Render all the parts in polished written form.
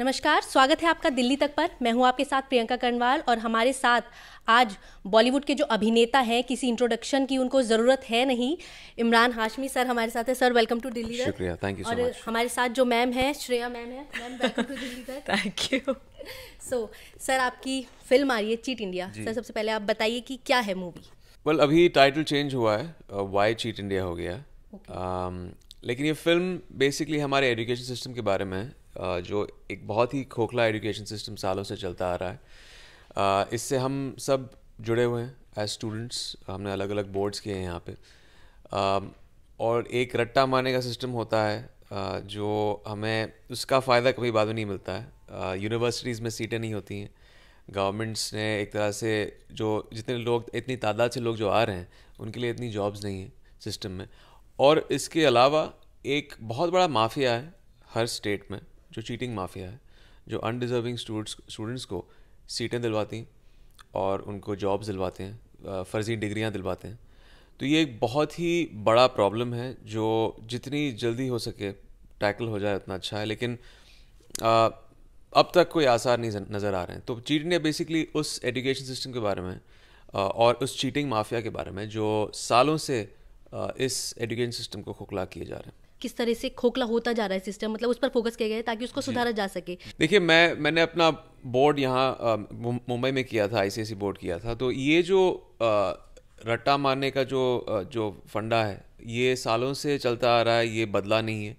नमस्कार, स्वागत है आपका दिल्ली तक पर। मैं हूं आपके साथ प्रियंका कर्णवाल और हमारे साथ आज बॉलीवुड के जो अभिनेता हैं, किसी इंट्रोडक्शन की उनको ज़रूरत है नहीं, इमरान हाशमी सर हमारे साथ है। सर वेलकम टू दिल्ली तक। शुक्रिया, थैंक यू सो और मच। हमारे साथ जो मैम है, श्रेया मैम है। मैम वेलकम टू दिल्ली तक। Thank you. सर आपकी फिल्म आ रही है चीट इंडिया। जी। सर सबसे पहले आप बताइए कि क्या है मूवी। वेल अभी टाइटल चेंज हुआ है, वाई चीट इंडिया हो गया। लेकिन ये फिल्म बेसिकली हमारे एजुकेशन सिस्टम के बारे में है, जो एक बहुत ही खोखला एजुकेशन सिस्टम सालों से चलता आ रहा है। इससे हम सब जुड़े हुए हैं एज स्टूडेंट्स। हमने अलग अलग बोर्ड्स किए हैं यहाँ पे, और एक रट्टा मारने का सिस्टम होता है, जो हमें उसका फ़ायदा कभी बाद में नहीं मिलता है। यूनिवर्सिटीज़ में सीटें नहीं होती हैं। गवर्नमेंट्स ने एक तरह से जो जितने लोग, इतनी तादाद से लोग जो आ रहे हैं, उनके लिए इतनी जॉब्स नहीं हैं सिस्टम में। और इसके अलावा एक बहुत बड़ा माफिया है हर स्टेट में, जो चीटिंग माफिया है, जो अनडिज़र्विंग स्टूडेंट्स को सीटें दिलवाती हैं और उनको जॉब्स दिलवाते हैं, फ़र्ज़ी डिग्रियां दिलवाते हैं। तो ये एक बहुत ही बड़ा प्रॉब्लम है, जो जितनी जल्दी हो सके टैकल हो जाए उतना अच्छा है। लेकिन अब तक कोई आसार नहीं नज़र आ रहे हैं। तो चीट इंडिया बेसिकली उस एजुकेशन सिस्टम के बारे में और उस चीटिंग माफिया के बारे में जो सालों से इस एजुकेशन सिस्टम को खोखला किए जा रहे हैं। किस तरह से खोखला होता जा रहा है सिस्टम, मतलब उस पर फोकस किया गया है ताकि उसको सुधारा जा सके। देखिए, मैंने अपना बोर्ड यहाँ मुंबई में किया था, आईसीएसई बोर्ड किया था। तो ये जो रट्टा मारने का जो फंडा है, ये सालों से चलता आ रहा है, ये बदला नहीं है।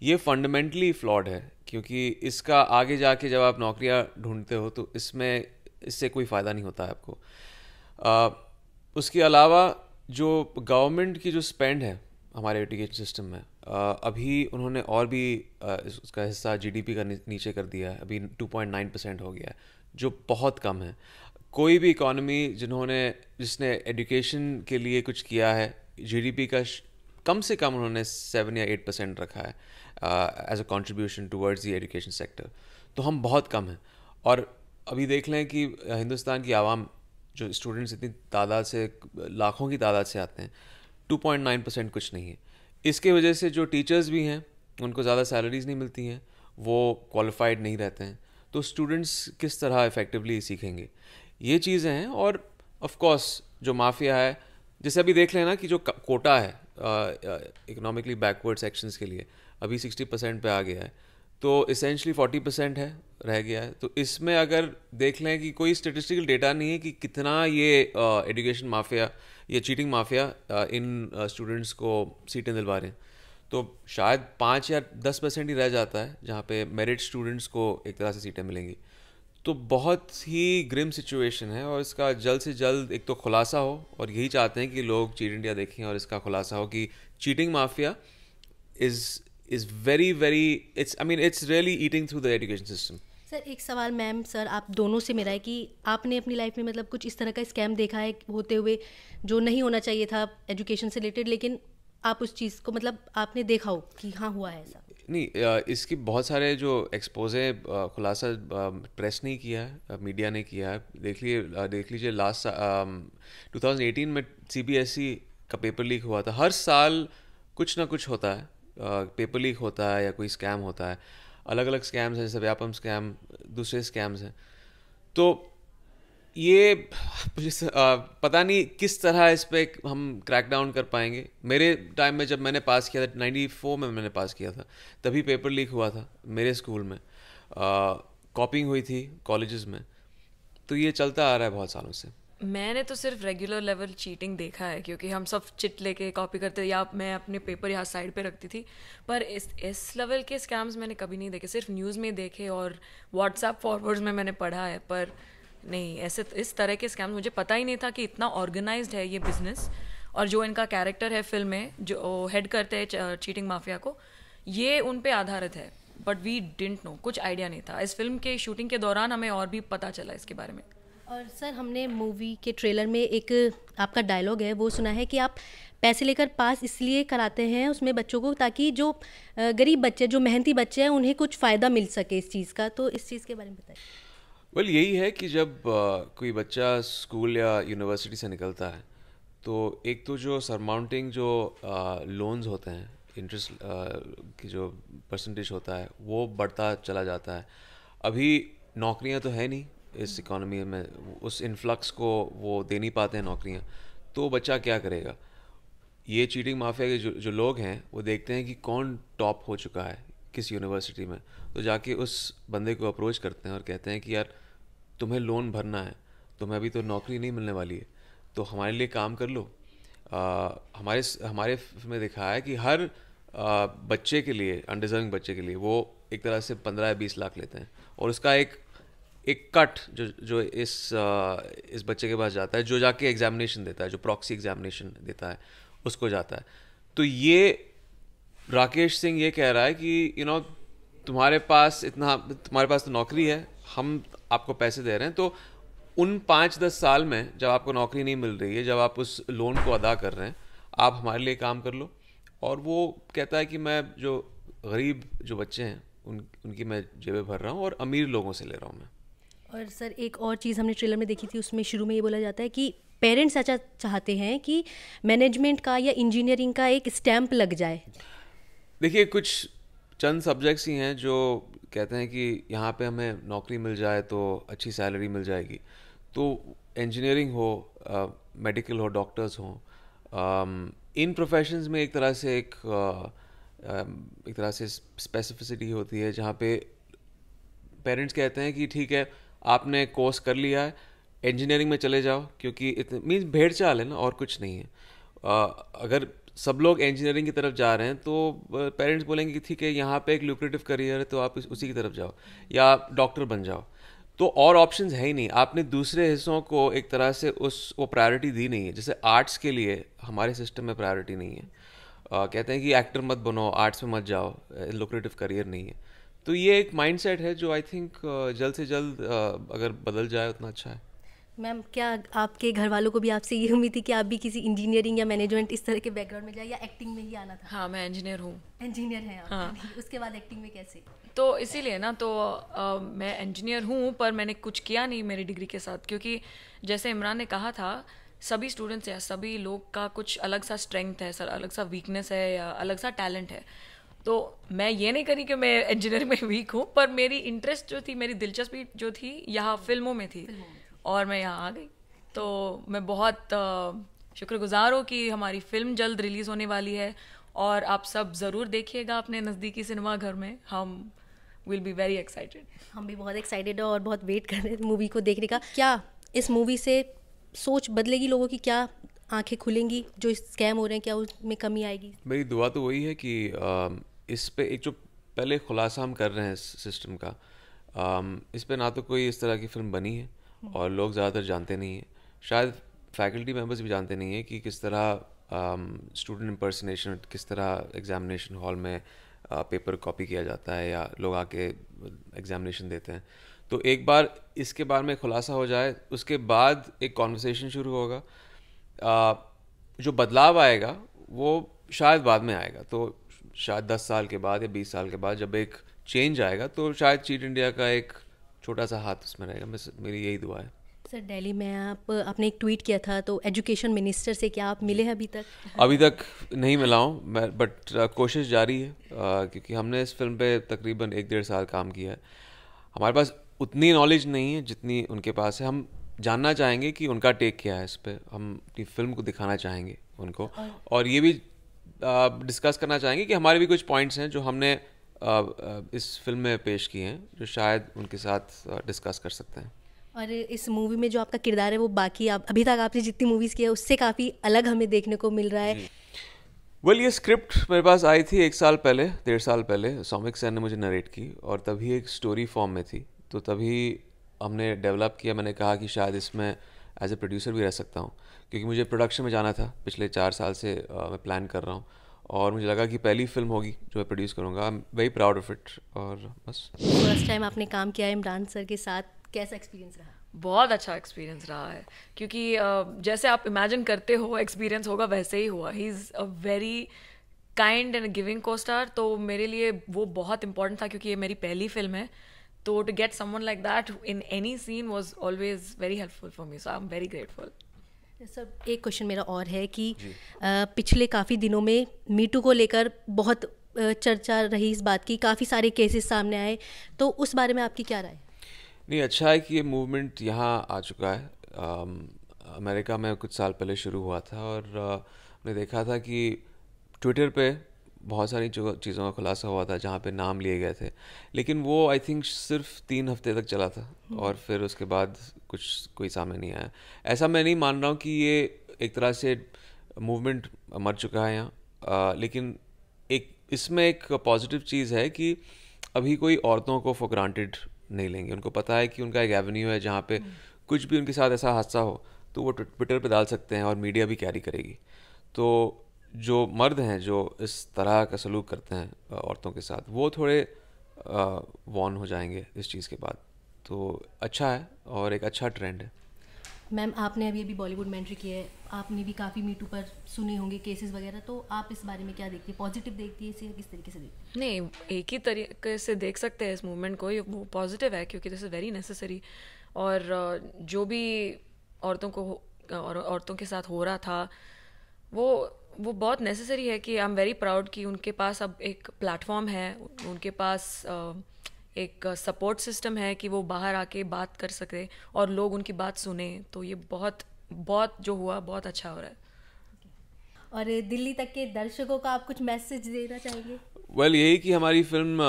ये फंडामेंटली फ्लॉड है, क्योंकि इसका आगे जाके जब आप नौकरियां ढूंढते हो तो इससे कोई फ़ायदा नहीं होता है आपको। उसके अलावा जो गवर्नमेंट की जो स्पेंड है हमारे एजुकेशन सिस्टम में, अभी उन्होंने और भी उसका हिस्सा जीडीपी का नीचे कर दिया है। अभी 2.9% हो गया है, जो बहुत कम है। कोई भी इकॉनमी जिसने एजुकेशन के लिए कुछ किया है, जीडीपी का कम से कम उन्होंने 7 या 8% रखा है as a contribution towards the education sector. तो हम बहुत कम हैं। और अभी देख लें कि हिंदुस्तान की आवाम, जो स्टूडेंट्स इतनी तादाद से, लाखों की तादाद से आते हैं, 2.9% कुछ नहीं है। इसके वजह से जो टीचर्स भी हैं, उनको ज़्यादा सैलरीज नहीं मिलती हैं, वो क्वालिफाइड नहीं रहते हैं। तो स्टूडेंट्स किस तरह इफ़ेक्टिवली सीखेंगे, ये चीज़ें हैं। और ऑफ कोर्स जो माफिया है, जैसे अभी देख लेना कि जो कोटा है इकोनॉमिकली बैकवर्ड सेक्शंस के लिए, अभी 60% पे आ गया है। तो इसेंशली 40% है, रह गया है। तो इसमें अगर देख लें कि कोई स्टेटिस्टिकल डेटा नहीं है कि कितना ये एजुकेशन माफिया, ये चीटिंग माफिया इन स्टूडेंट्स को सीटें दिलवा रहे हैं, तो शायद 5 या 10% ही रह जाता है जहाँ पे मेरिट स्टूडेंट्स को एक तरह से सीटें मिलेंगी। तो बहुत ही ग्रिम सिचुएशन है, और इसका जल्द से जल्द एक तो खुलासा हो, और यही चाहते हैं कि लोग चीट इंडिया देखें और इसका खुलासा हो कि cheating mafia is very it's really eating through the education system. Sir एक सवाल मैम, सर आप दोनों से मेरा है कि आपने अपनी लाइफ में मतलब कुछ इस तरह का स्कैम देखा है होते हुए, जो नहीं होना चाहिए था एजुकेशन से रिलेटेड, लेकिन आप उस चीज़ को मतलब आपने देखा हो कि हाँ हुआ है ऐसा? नहीं, इसकी बहुत सारे जो एक्सपोजे खुलासा प्रेस ने किया है, मीडिया ने किया है। देख लीजिए लास्ट 2018 में सीबीएसई का पेपर लीक हुआ था। हर साल कुछ ना कुछ होता है, पेपर लीक होता है या कोई स्कैम होता है। अलग अलग स्कैम्स हैं, जैसे व्यापम स्कैम, दूसरे स्कैम्स हैं। तो ये पता नहीं किस तरह इस पे हम क्रैक डाउन कर पाएंगे। मेरे टाइम में जब मैंने पास किया था, 94 में मैंने पास किया था, तभी पेपर लीक हुआ था मेरे स्कूल में। कॉपिंग हुई थी कॉलेजेस में। तो ये चलता आ रहा है बहुत सालों से। मैंने तो सिर्फ रेगुलर लेवल चीटिंग देखा है, क्योंकि हम सब चिट लेके कॉपी करते, या मैं अपने पेपर यहाँ साइड पे रखती थी। पर इस लेवल के स्कैम्स मैंने कभी नहीं देखे, सिर्फ न्यूज़ में देखे और व्हाट्सएप फॉरवर्ड्स में मैंने पढ़ा है। पर नहीं, ऐसे इस तरह के स्कैम्स मुझे पता ही नहीं था कि इतना ऑर्गेनाइज्ड है ये बिजनेस। और जो इनका कैरेक्टर है फिल्म में, जो हेड करते हैं चीटिंग माफिया को, ये उन पे आधारित है। बट वी डिडंट नो, कुछ आइडिया नहीं था। इस फिल्म के शूटिंग के दौरान हमें और भी पता चला इसके बारे में। और सर हमने मूवी के ट्रेलर में एक आपका डायलॉग है, वो सुना है कि आप पैसे लेकर पास इसलिए कराते हैं उसमें बच्चों को, ताकि जो गरीब बच्चे, जो मेहनती बच्चे हैं, उन्हें कुछ फ़ायदा मिल सके इस चीज़ का। तो इस चीज़ के बारे में बताइए। वेल यही है कि जब कोई बच्चा स्कूल या यूनिवर्सिटी से निकलता है, तो एक तो जो सरमाउंटिंग जो लोन्स होते हैं, इंटरेस्ट की जो परसेंटेज होता है, वो बढ़ता चला जाता है। अभी नौकरियां तो है नहीं इस इकोनॉमी में, उस इन्फ्लक्स को वो दे नहीं पाते हैं नौकरियां, तो बच्चा क्या करेगा? ये चीटिंग माफिया के जो लोग हैं वो देखते हैं कि कौन टॉप हो चुका है किस यूनिवर्सिटी में, तो जाके उस बंदे को अप्रोच करते हैं और कहते हैं कि यार तुम्हें लोन भरना है, तुम्हें अभी तो नौकरी नहीं मिलने वाली है, तो हमारे लिए काम कर लो। हमारे में देखा है कि हर बच्चे के लिए, अनडिजर्विंग बच्चे के लिए वो एक तरह से 15 या 20 लाख लेते हैं, और उसका एक कट जो इस बच्चे के पास जाता है, जो जाके एग्जामिनेशन देता है, जो प्रॉक्सी एग्जामिनेशन देता है, उसको जाता है। तो ये राकेश सिंह ये कह रहा है कि तुम्हारे पास तो नौकरी है, हम आपको पैसे दे रहे हैं, तो उन 5-10 साल में जब आपको नौकरी नहीं मिल रही है, जब आप उस लोन को अदा कर रहे हैं, आप हमारे लिए काम कर लो। और वो कहता है कि मैं जो गरीब जो बच्चे हैं उनकी मैं जेबें भर रहा हूँ और अमीर लोगों से ले रहा हूँ मैं। और सर एक और चीज़ हमने ट्रेलर में देखी थी, उसमें शुरू में ये बोला जाता है कि पेरेंट्स ऐसा चाहते हैं कि मैनेजमेंट का या इंजीनियरिंग का एक स्टैंप लग जाए। देखिए, कुछ चंद सब्जेक्ट्स ही हैं जो कहते हैं कि यहाँ पे हमें नौकरी मिल जाए तो अच्छी सैलरी मिल जाएगी। तो इंजीनियरिंग हो, मेडिकल हो, डॉक्टर्स हों, इन प्रोफेशंस में एक तरह से स्पेसिफिसिटी होती है, जहाँ पे पेरेंट्स कहते हैं कि ठीक है, आपने कोर्स कर लिया है, इंजीनियरिंग में चले जाओ, क्योंकि इतने मीन्स भेड़ चाल है ना, और कुछ नहीं है। अगर सब लोग इंजीनियरिंग की तरफ जा रहे हैं तो पेरेंट्स बोलेंगे कि ठीक है, यहाँ पे एक ल्यूक्रेटिव करियर है, तो आप उसी की तरफ जाओ या डॉक्टर बन जाओ। तो और ऑप्शंस है ही नहीं, आपने दूसरे हिस्सों को एक तरह से वो प्रायोरिटी दी नहीं है। जैसे आर्ट्स के लिए हमारे सिस्टम में प्रायोरिटी नहीं है। कहते हैं कि एक्टर मत बनो, आर्ट्स में मत जाओ, लुक्रेटिव करियर नहीं है। तो ये एक माइंडसेट है जो आई थिंक जल्द से जल्द अगर बदल जाए उतना अच्छा है। मैम, क्या आपके घर वालों को भी आपसे ये उम्मीद थी कि आप भी किसी इंजीनियरिंग या मैनेजमेंट इस तरह के बैकग्राउंड में जाए, या एक्टिंग में ही आना था? हाँ, मैं इंजीनियर हूँ। इंजीनियर हैं आप? हाँ। उसके बाद एक्टिंग में कैसे? तो इसीलिए ना, तो मैं इंजीनियर हूँ, पर मैंने कुछ किया नहीं मेरी डिग्री के साथ, क्योंकि जैसे इमरान ने कहा था, सभी स्टूडेंट्स या सभी लोग का कुछ अलग सा स्ट्रेंथ है, अलग सा वीकनेस है या अलग सा टैलेंट है। तो मैं ये नहीं करी कि मैं इंजीनियरिंग में वीक हूँ, पर मेरी इंटरेस्ट जो थी, मेरी दिलचस्पी जो थी यहाँ फिल्मों में थी, और मैं यहाँ आ गई। तो मैं बहुत शुक्रगुजार हूँ कि हमारी फिल्म जल्द रिलीज़ होने वाली है, और आप सब ज़रूर देखिएगा अपने नज़दीकी सिनेमा घर में। हम विल बी वेरी एक्साइटेड। हम भी बहुत एक्साइटेड हैं और बहुत वेट कर रहे हैं मूवी को देखने का। क्या इस मूवी से सोच बदलेगी लोगों की? क्या आंखें खुलेंगी? जो स्कैम हो रहे हैं, क्या उसमें कमी आएगी? मेरी दुआ तो वही है कि इस पे एक जो पहले खुलासा हम कर रहे हैं सिस्टम का, इस पे ना तो कोई इस तरह की फिल्म बनी है, और लोग ज़्यादातर जानते नहीं हैं, शायद फैकल्टी मेंबर्स भी जानते नहीं हैं कि किस तरह स्टूडेंट इम्पर्सनेशन, किस तरह एग्जामिनेशन हॉल में पेपर कॉपी किया जाता है या लोग आके एग्जामिनेशन देते हैं। तो एक बार इसके बारे में खुलासा हो जाए, उसके बाद एक कॉन्वर्सेशन शुरू होगा। जो बदलाव आएगा वो शायद बाद में आएगा, तो शायद 10 साल के बाद या 20 साल के बाद जब एक चेंज आएगा, तो शायद चीट इंडिया का एक छोटा सा हाथ उसमें रहेगा। मेरी यही दुआ है। सर, दिल्ली में आपने एक ट्वीट किया था, तो एजुकेशन मिनिस्टर से क्या आप मिले हैं अभी तक? अभी तक नहीं मिला हूँ मैं, बट कोशिश जारी है, क्योंकि हमने इस फिल्म पे तकरीबन 1-1.5 साल काम किया है। हमारे पास उतनी नॉलेज नहीं है जितनी उनके पास है। हम जानना चाहेंगे कि उनका टेक क्या है इस पर, हम अपनी फिल्म को दिखाना चाहेंगे उनको, और ये भी डिस्कस करना चाहेंगे कि हमारे भी कुछ पॉइंट्स हैं जो हमने इस फिल्म में पेश किए हैं, जो शायद उनके साथ डिस्कस कर सकते हैं। और इस मूवी में जो आपका किरदार है वो बाकी आप अभी तक आपने जितनी मूवीज़ की है उससे काफ़ी अलग हमें देखने को मिल रहा है। वेल, ये स्क्रिप्ट मेरे पास आई थी 1 साल पहले, 1.5 साल पहले सौमिक सर ने मुझे नरेट की, और तभी एक स्टोरी फॉर्म में थी, तो तभी हमने डेवलप किया। मैंने कहा कि शायद इसमें एज ए प्रोड्यूसर भी रह सकता हूँ, क्योंकि मुझे प्रोडक्शन में जाना था। पिछले 4 साल से मैं प्लान कर रहा हूँ, और मुझे लगा कि पहली फिल्म होगी जो मैं प्रोड्यूस करूँगा। आई am very proud of it. और बस फर्स्ट टाइम आपने काम किया है इमरान सर के साथ, कैसा एक्सपीरियंस रहा? बहुत अच्छा एक्सपीरियंस रहा है, क्योंकि जैसे आप इमेजिन करते हो एक्सपीरियंस होगा, वैसे ही हुआ। He is a very kind and giving को स्टार, तो मेरे लिए वो बहुत इंपॉर्टेंट था, क्योंकि ये मेरी पहली फिल्म है। तो to get someone like that in any scene was always very helpful for me, so I am very grateful. Sir, एक क्वेश्चन मेरा और है कि पिछले काफ़ी दिनों में मीटू को लेकर बहुत चर्चा रही इस बात की, काफ़ी सारे केसेस सामने आए, तो उस बारे में आपकी क्या राय है? नहीं, अच्छा है कि ये मूवमेंट यहाँ आ चुका है। अमेरिका में कुछ साल पहले शुरू हुआ था और हमने देखा था कि ट्विटर पे बहुत सारी चीज़ों का खुलासा हुआ था जहाँ पे नाम लिए गए थे, लेकिन वो आई थिंक सिर्फ 3 हफ्ते तक चला था और फिर उसके बाद कोई सामने नहीं आया। ऐसा मैं नहीं मान रहा हूँ कि ये एक तरह से मूवमेंट मर चुका है यहाँ, लेकिन इसमें एक पॉजिटिव चीज़ है कि अभी कोई औरतों को फॉर ग्रांटेड नहीं लेंगे। उनको पता है कि उनका एक एवेन्यू है जहाँ पे कुछ भी उनके साथ ऐसा हादसा हो तो वो ट्विटर पे डाल सकते हैं और मीडिया भी कैरी करेगी। तो जो मर्द हैं जो इस तरह का सलूक करते हैं औरतों के साथ, वो थोड़े वॉर्न हो जाएंगे इस चीज़ के बाद। तो अच्छा है और एक अच्छा ट्रेंड है। मैम, आपने अभी बॉलीवुड में एंट्री की है, आपने भी काफ़ी मीटू पर सुने होंगे केसेस वगैरह, तो आप इस बारे में क्या देखती है? पॉजिटिव देखती है इसे या किस तरीके से देखती है? नहीं, एक ही तरीके से देख सकते हैं इस मूवमेंट को, ये वो पॉजिटिव है क्योंकि दिस इज़ वेरी नेसेसरी। और जो भी औरतों को और औरतों के साथ हो रहा था वो बहुत नेसेसरी है कि आई एम वेरी प्राउड कि उनके पास अब एक प्लेटफॉर्म है, उनके पास एक सपोर्ट सिस्टम है कि वो बाहर आके बात कर सके और लोग उनकी बात सुने। तो ये बहुत बहुत जो हुआ बहुत अच्छा हो रहा है। और दिल्ली तक के दर्शकों का आप कुछ मैसेज देना चाहेंगे? वेल, यही कि हमारी film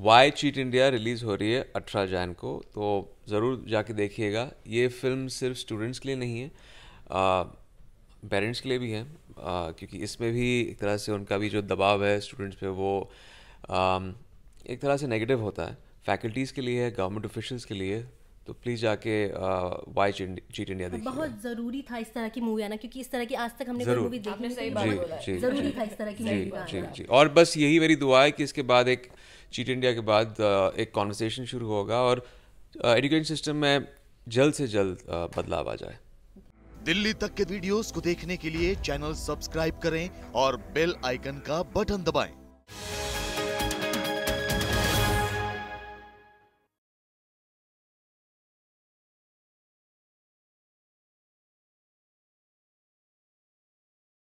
Y cheat India release हो रही है 18 जैन को, तो ज़रूर जाके देखिएगा। ये फिल्म सिर्फ स्टूडेंट्स के लिए नहीं है, पेरेंट्स के लिए भी है, क्योंकि इसमें भी एक तरह से उनका भी जो दबाव है स्टूडेंट्स पे वो एक तरह से नेगेटिव होता है। फैकल्टीज़ के लिए है, गवर्नमेंट ऑफिशियल्स के लिए। तो प्लीज़ जाके वाई चीट इंडिया देखिए। बहुत ज़रूरी था इस तरह की मूवी आना, क्योंकि इस तरह की आज तक हमने कोई मूवी देखी नहीं। सही बात बोला है। ज़रूरी था इस तरह की मूवी आना। जी जी। और बस यही मेरी दुआ है कि इसके बाद एक चीट इंडिया के बाद एक कॉन्वर्सेशन शुरू होगा और एजुकेशन सिस्टम में जल्द से जल्द बदलाव आ जाए। दिल्ली तक के वीडियोस को देखने के लिए चैनल सब्सक्राइब करें और बेल आइकन का बटन दबाएं।